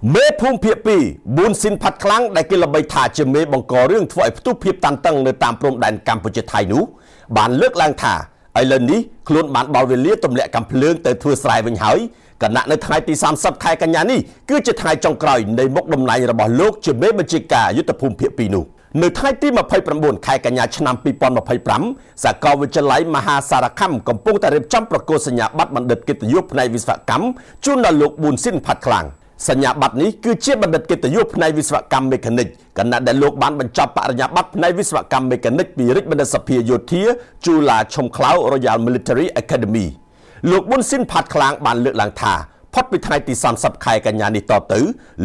មេភូមិភាគ2ប៊ុនស៊ីនផាត់ខ្លាំងដែលគេល្បីថាជាមេបង្ករឿងធ្វើឲ្យផ្ទុះភាពតានតឹងនៅតាមព្រំដែនកម្ពុជាថៃនោះបានលើកឡើងថាឥឡូវនេះខ្លួនបានដល់វេលាទម្លាក់កាំភ្លើងទៅធ្វើស្រែវិញហើយគណៈនៅថ្ងៃទី30ខែកញ្ញានេះគឺជាថ្ងៃចុងក្រោយនៃមុខតំណែងរបស់លោកជាមេបញ្ជាការយុទ្ធភូមិភាគ2នោះនៅថ្ងៃទី29ខែកញ្ញាឆ្នាំ2025សាកលវិទ្យាល័យមហាសារខំកំពុងតែរៀបចំប្រកាសសញ្ញាបត្របណ្ឌិតកិត្តិយសផ្នែកវិស្វកម្មជូនដល់លោកប៊ុនស៊ីនផាត់ខ្លាំងសញ្ញាបត្រនេះគឺជាបណ្ឌិតកិត្តិយសផ្នែកវិស្វកម្មមេកានិកគណៈដែលលោកបានបញ្ចប់បរិញ្ញាបត្រផ្នែកវិស្វកម្មមេកានិកពីរាជបណ្ឌិតសភាយោធាជូឡាឈុំខ្លៅ Royal Military Academy លោកប៊ុនស៊ីនផាត់ខ្លាំងបានលើកឡើងថាផុតពីថ្ងៃទី30ខែកញ្ញានេះតទៅ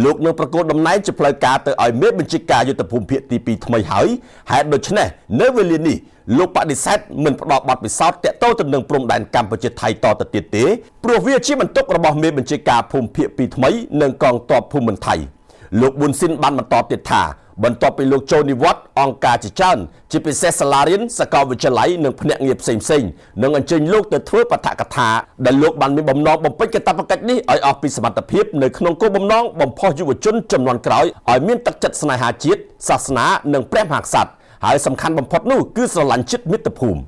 លោកនឹងប្រកួតតំណែងជាផ្លូវការទៅឲ្យមេបញ្ជាការយុទ្ធភូមិភាគទី2ថ្មីហើយហេតុដូច្នេះនៅវេលានេះលោកបដិសេធមិនផ្ដល់បទពិសោធន៍តាក់ទងទៅនឹងព្រំដែនកម្ពុជាថៃតទៅទៀតទេព្រោះវាជាបន្ទុករបស់មេបញ្ជាការភូមិភាគ2ថ្មីនិងកងទ័ពភូមិន្ទថៃលោកប៊ុនស៊ីនបានបន្តទៀតថាបន្ទាប់ពីលោកចូលនិវត្តន៍អង្គការជាច្រើនជាពិសេសសាលារៀនសាកលវិទ្យាល័យនិងភ្នាក់ងារផ្សេងៗនឹងអញ្ជើញលោកទៅធ្វើបឋកថាដែលលោកបានមានបំណងបំពេញកាតព្វកិច្ចនេះឲ្យអស់ពីសមត្ថភាពនៅក្នុងគោលបំណងបំផុសយុវជនចំនួនក្រោយឲ្យមានទឹកចិត្តស្នេហាជាតិសាសនានិងព្រះមហាក្សត្រហើយសំខាន់បំផុតនោះគឺស្រឡាញ់ជាតិមាតុភូមិ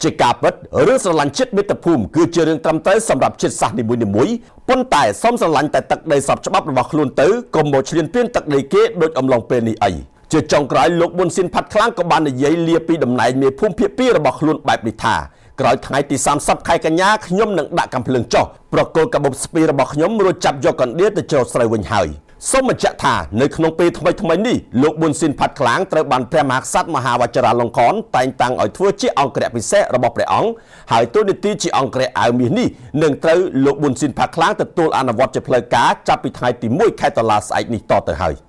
ជាការពិតរឿងស្រឡាញ់ជាតិមាតុភូមិគឺជារឿងត្រឹមត្រូវសម្រាប់ជាតិសាសន៍នីមួយៗប៉ុន្តែសូមស្រឡាញ់តែទឹកដីស្របច្បាប់របស់ខ្លួនទៅកុំមកឈ្លានពានទឹកដីគេដូចអំឡុងពេលនេះអីជាចុងក្រោយលោកប៊ុនស៊ីនផាត់ខ្លាំងក៏បាននិយាយលាពីតំណែងមេភូមិភាគ2របស់ខ្លួនបែបនេះថាក្រោយថ្ងៃទី30ខែកញ្ញាខ្ញុំនឹងដាក់កាំភ្លើងចុះប្រគល់កាបូបស្ពីរបស់ខ្ញុំរួចចាប់យកកណ្ដៀរទៅច្រូតស្រូវវិញហើយសូមបញ្ជាក់ថានៅក្នុងពេលថ្មីនេះលោកប៊ុនស៊ីនផាត់ខ្លាំងត្រូវបានព្រះមហាក្សត្រមហាវចរាលង្កនតែងតាំងឲ្យធ្វើជាអង្គរៈពិសេសរបស់ព្រះអង្គហើយតួនាទីជាអង្គរៈអាវមាសនេះនឹងត្រូវលោកប៊ុនស៊ីនផាត់ខ្លាំងទទួលអនុវត្តជាផ្លូវការចាប់ពីថ្ងៃទី1ខែតុលាស្អែកនេះតទៅហើយ